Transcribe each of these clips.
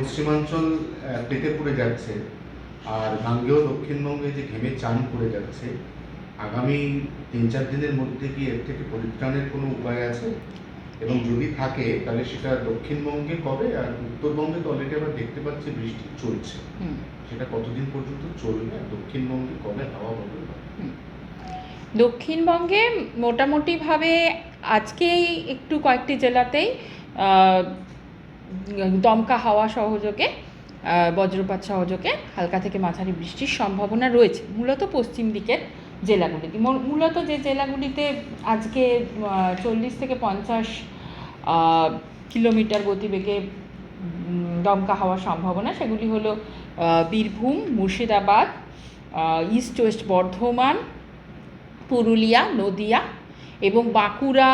পশ্চিমাঞ্চল পেতে পড়ে যাচ্ছে আর গাঙ্গেয় দক্ষিণবঙ্গে যে ঘেমে চান পড়ে যাচ্ছে, আগামী 3-4 দিনের মধ্যে কি এর থেকে পরিত্রাণের কোনো উপায় আছে? এবং যদি থাকে তাহলে সেটা দক্ষিণবঙ্গে কবে, আর উত্তরবঙ্গে তো অলরেডি আমরা দেখতে পাচ্ছি বৃষ্টি চলছে, সেটা কতদিন পর্যন্ত চলবে, আর দক্ষিণবঙ্গে কবে হাওয়া বদল হবে? দক্ষিণবঙ্গে মোটামুটিভাবে আজকেই একটু কয়েকটি জেলাতেই দমকা হাওয়া সহযোগে বজ্রপাত সহযোগে হালকা থেকে মাঝারি বৃষ্টির সম্ভাবনা রয়েছে, মূলত পশ্চিম দিকের জেলাগুলিতে। মূলত যে জেলাগুলিতে আজকে 40 থেকে 50 কিলোমিটার গতিবেগে দমকা হওয়ার সম্ভাবনা, সেগুলি হলো বীরভূম, মুর্শিদাবাদ, ইস্ট ওয়েস্ট বর্ধমান, পুরুলিয়া, নদিয়া এবং বাঁকুড়া,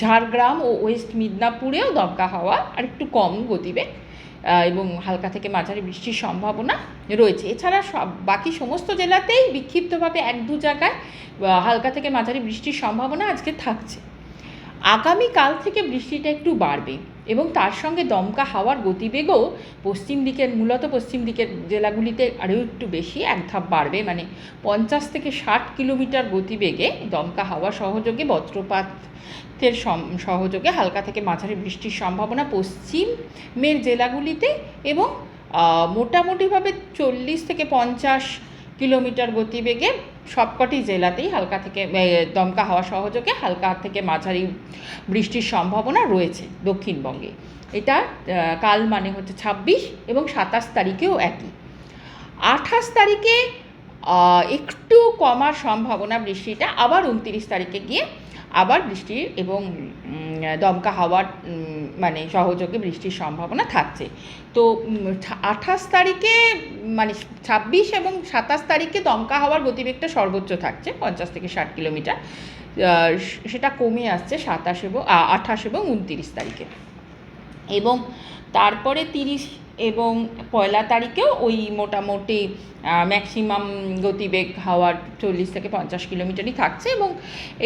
ঝাড়গ্রাম ও ওয়েস্ট মিদনাপুরেও দমকা হাওয়া আর একটু কম গতিবেগ এবং হালকা থেকে মাঝারি বৃষ্টির সম্ভাবনা রয়েছে। এছাড়া বাকি সমস্ত জেলাতেই বিক্ষিপ্তভাবে 1-2 জায়গায় হালকা থেকে মাঝারি বৃষ্টির সম্ভাবনা আজকে থাকছে। আগামীকাল থেকে বৃষ্টিটা একটু বাড়বে এবং তার সঙ্গে দমকা হাওয়ার গতিবেগও মূলত পশ্চিম দিকের জেলাগুলিতে আরও একটু বেশি, এক ধাপ বাড়বে, মানে 50 থেকে 60 কিলোমিটার গতিবেগে দমকা হাওয়া সহযোগে বজ্রপাতের সহযোগে হালকা থেকে মাঝারি বৃষ্টির সম্ভাবনা পশ্চিমের জেলাগুলিতে এবং মোটামুটিভাবে 40 থেকে 50 কিলোমিটার গতিবেগে সবকটি জেলাতেই হালকা থেকে দমকা হাওয়া সহযোগে হালকা থেকে মাঝারি বৃষ্টির সম্ভাবনা রয়েছে দক্ষিণবঙ্গে। এটা কাল মানে হচ্ছে 26 এবং 27 তারিখেও একই। 28 তারিখে একটু কমার সম্ভাবনা বৃষ্টিটা, আবার 29 তারিখে গিয়ে আবার বৃষ্টির এবং দমকা হাওয়ার মানে সহযোগে বৃষ্টির সম্ভাবনা থাকছে। তো 28 তারিখে মানে 26 এবং 27 তারিখে দমকা হাওয়ার গতিবেগটা সর্বোচ্চ থাকছে 50 থেকে 60 কিলোমিটার, সেটা কমে আসছে 28 এবং 29 তারিখে। এবং তারপরে 30 এবং 1 তারিখেও ওই মোটামুটি ম্যাক্সিমাম গতিবেগ হাওয়ার 40 থেকে 50 কিলোমিটারই থাকছে এবং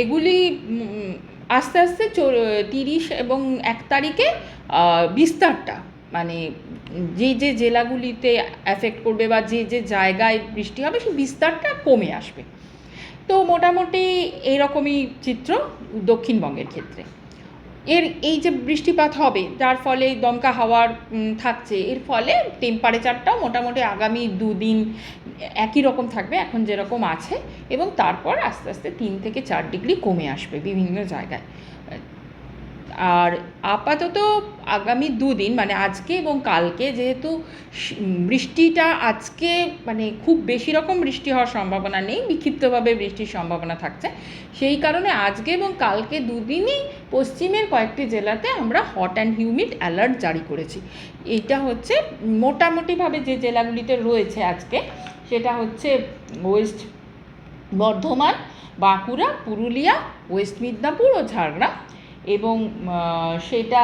এগুলি আস্তে আস্তে 30 এবং 1 তারিখে বিস্তারটা, মানে যে জেলাগুলিতে অ্যাফেক্ট করবে বা যে জায়গায় বৃষ্টি হবে সেই বিস্তারটা কমে আসবে। তো মোটামুটি এইরকমই চিত্র দক্ষিণবঙ্গের ক্ষেত্রে। এই যে বৃষ্টিপাত হবে যার ফলে দমকা হাওয়ার থাকছে, এর ফলে টেম্পারেচারটাও মোটামুটি আগামী 2 দিন একই রকম থাকবে এখন যেরকম আছে, এবং তারপর আস্তে আস্তে 3 থেকে 4 ডিগ্রি কমে আসবে বিভিন্ন জায়গায়। আর আপাতত আগামী 2 দিন মানে আজকে এবং কালকে, যেহেতু বৃষ্টিটা আজকে মানে খুব বেশি রকম বৃষ্টি হওয়ার সম্ভাবনা নেই, বিক্ষিপ্তভাবে বৃষ্টির সম্ভাবনা থাকছে, সেই কারণে আজকে এবং কালকে 2 দিনই পশ্চিমের কয়েকটি জেলাতে আমরা হট অ্যান্ড হিউমিড অ্যালার্ট জারি করেছি। এইটা হচ্ছে মোটামুটিভাবে যে জেলাগুলিতে রয়েছে আজকে, সেটা হচ্ছে ওয়েস্ট বর্ধমান, বাঁকুড়া, পুরুলিয়া, ওয়েস্ট মিদনাপুর ও ঝাড়গ্রাম, এবং সেটা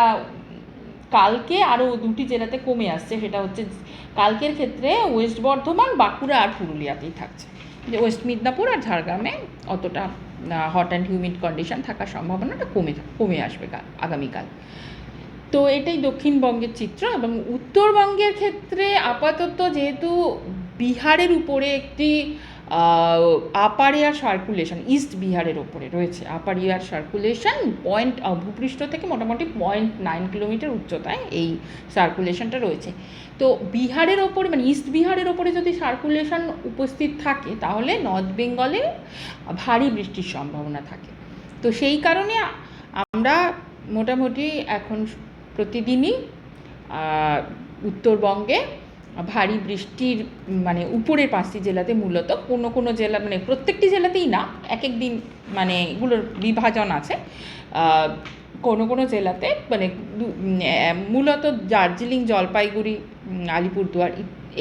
কালকে আরও 2টি জেলাতে কমে আসছে। সেটা হচ্ছে কালকের ক্ষেত্রে ওয়েস্ট বর্ধমান, বাঁকুড়া আর পুরুলিয়াতেই থাকছে, যে ওয়েস্ট মিদনাপুর আর ঝাড়গ্রামে অতটা হট অ্যান্ড হিউমিড কন্ডিশন থাকার সম্ভাবনাটা কমে আসবে আগামীকাল। তো এটাই দক্ষিণবঙ্গের চিত্র। এবং উত্তরবঙ্গের ক্ষেত্রে আপাতত যেহেতু বিহারের উপরে একটি আপার এয়ার সার্কুলেশন, ইস্ট বিহারের ওপরে রয়েছে আপার এয়ার সার্কুলেশন, ভূপৃষ্ঠ থেকে মোটামুটি 0.9 কিলোমিটার উচ্চতায় এই সার্কুলেশনটা রয়েছে। তো বিহারের ওপরে মানে ইস্ট বিহারের ওপরে যদি সার্কুলেশন উপস্থিত থাকে তাহলে নর্থ বেঙ্গলে ভারী বৃষ্টির সম্ভাবনা থাকে। তো সেই কারণে আমরা মোটামুটি এখন প্রতিদিনই উত্তরবঙ্গে ভারী বৃষ্টির মানে উপরের 5টি জেলাতে, মূলত কোনো জেলা মানে প্রত্যেকটি জেলাতেই না, এক এক দিন মানে এগুলোর বিভাজন আছে, কোনো জেলাতে মানে মূলত দার্জিলিং, জলপাইগুড়ি, আলিপুরদুয়ার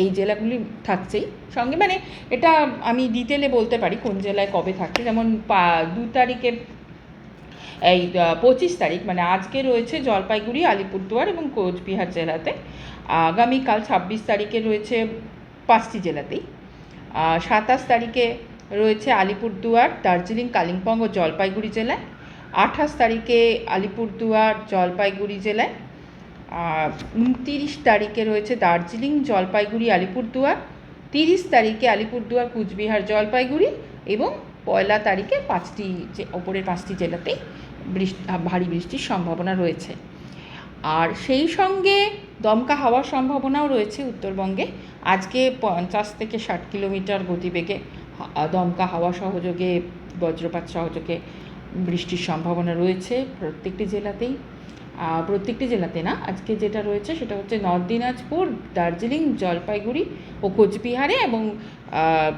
এই জেলাগুলি থাকছেই সঙ্গে, মানে এটা আমি ডিটেলে বলতে পারি কোন জেলায় কবে থাকছে। যেমন 2 তারিখে এই 25 তারিখ মানে আজকে রয়েছে জলপাইগুড়ি, আলিপুরদুয়ার এবং কোচবিহার জেলাতে। আগামীকাল 26 তারিখে রয়েছে 5টি জেলাতেই। 27 তারিখে রয়েছে আলিপুরদুয়ার, দার্জিলিং, কালিম্পং ও জলপাইগুড়ি জেলায়। 28 তারিখে আলিপুরদুয়ার, জলপাইগুড়ি জেলায়। 29 তারিখে রয়েছে দার্জিলিং, জলপাইগুড়ি, আলিপুরদুয়ার। 30 তারিখে আলিপুরদুয়ার, কুচবিহার, জলপাইগুড়ি এবং 1 তারিখে ওপরের 5টি জেলাতেই ভারী বৃষ্টির সম্ভাবনা রয়েছে। আর সেই সঙ্গে দমকা হাওয়ার সম্ভাবনাও রয়েছে উত্তরবঙ্গে। আজকে 50 থেকে 60 কিলোমিটার গতিবেগে দমকা হাওয়া সহযোগে, বজ্রপাত সহযোগে বৃষ্টির সম্ভাবনা রয়েছে প্রত্যেকটি জেলাতে না, আজকে যেটা রয়েছে সেটা হচ্ছে নর্থ দিনাজপুর, দার্জিলিং, জলপাইগুড়ি ও কোচবিহারে এবং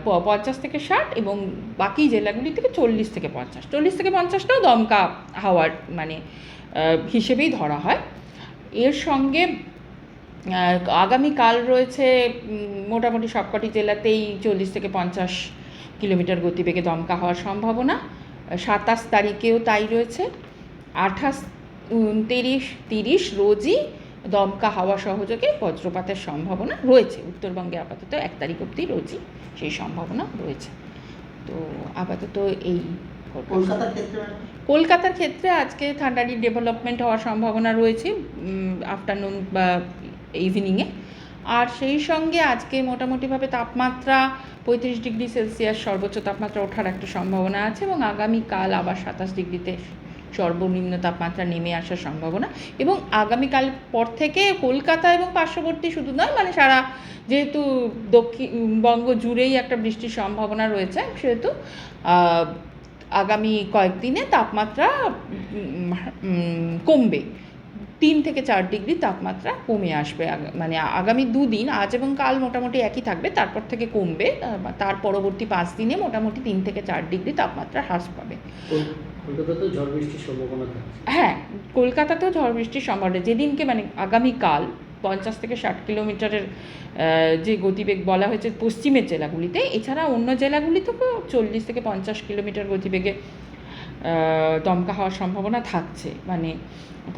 50 থেকে 60 এবং বাকি জেলাগুলি থেকে 40 থেকে 50টাও দমকা হাওয়ার মানে হিসেবেই ধরা হয়। এর সঙ্গে আগামীকাল রয়েছে মোটামুটি সবকটি জেলাতেই 40 থেকে 50 কিলোমিটার গতিবেগে দমকা হওয়ার সম্ভাবনা। 27 তারিখেও তাই রয়েছে। 28, 29, 30 রোজই দমকা হাওয়া সহযোগে বজ্রপাতের সম্ভাবনা রয়েছে উত্তরবঙ্গে। আপাতত 1 তারিখ অবধি রোজই সেই সম্ভাবনা রয়েছে। তো আপাতত এই। কলকাতার ক্ষেত্রে আজকে থান্ডারি ডেভেলপমেন্ট হওয়ার সম্ভাবনা রয়েছে আফটারনুন বা ইভিনিংয়ে। আর সেই সঙ্গে আজকে মোটামুটিভাবে তাপমাত্রা 35 ডিগ্রি সেলসিয়াস সর্বোচ্চ তাপমাত্রা ওঠার একটা সম্ভাবনা আছে এবং আগামীকাল আবার 27 ডিগ্রিতে সর্বনিম্ন তাপমাত্রা নেমে আসার সম্ভাবনা। এবং আগামীকাল পর থেকে কলকাতা এবং পার্শ্ববর্তী শুধু নয়, মানে সারা যেহেতু দক্ষিণবঙ্গ জুড়েই একটা বৃষ্টির সম্ভাবনা রয়েছে, সেহেতু আগামী কয়েকদিনে তাপমাত্রা কমবে। 3 থেকে 4 ডিগ্রি তাপমাত্রা কমে আসবে। মানে আগামী 2 দিন, আজ এবং কাল মোটামুটি একই থাকবে, তারপর থেকে কমবে। তার পরবর্তী 5 দিনে মোটামুটি 3 থেকে 4 ডিগ্রি তাপমাত্রা হ্রাস পাবে। কলকাতাতেও ঝড় বৃষ্টির সম্ভাবনা থাকছে। হ্যাঁ, কলকাতাতেও ঝড় বৃষ্টির সম্ভাবনা। যেদিনকে মানে আগামীকাল 50 থেকে 60 কিলোমিটারের যে গতিবেগ বলা হয়েছে পশ্চিমের জেলাগুলিতে, এছাড়া অন্য জেলাগুলিতেও 40 থেকে 50 কিলোমিটার গতিবেগে দমকা হওয়ার সম্ভাবনা থাকছে। মানে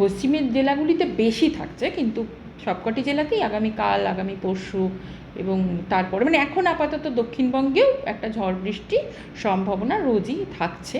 পশ্চিমের জেলাগুলিতে বেশি থাকছে, কিন্তু সবকটি জেলাতেই আগামীকাল, আগামী পরশু এবং তারপরে মানে এখন আপাতত দক্ষিণবঙ্গেও একটা ঝড় বৃষ্টির সম্ভাবনা রোজই থাকছে।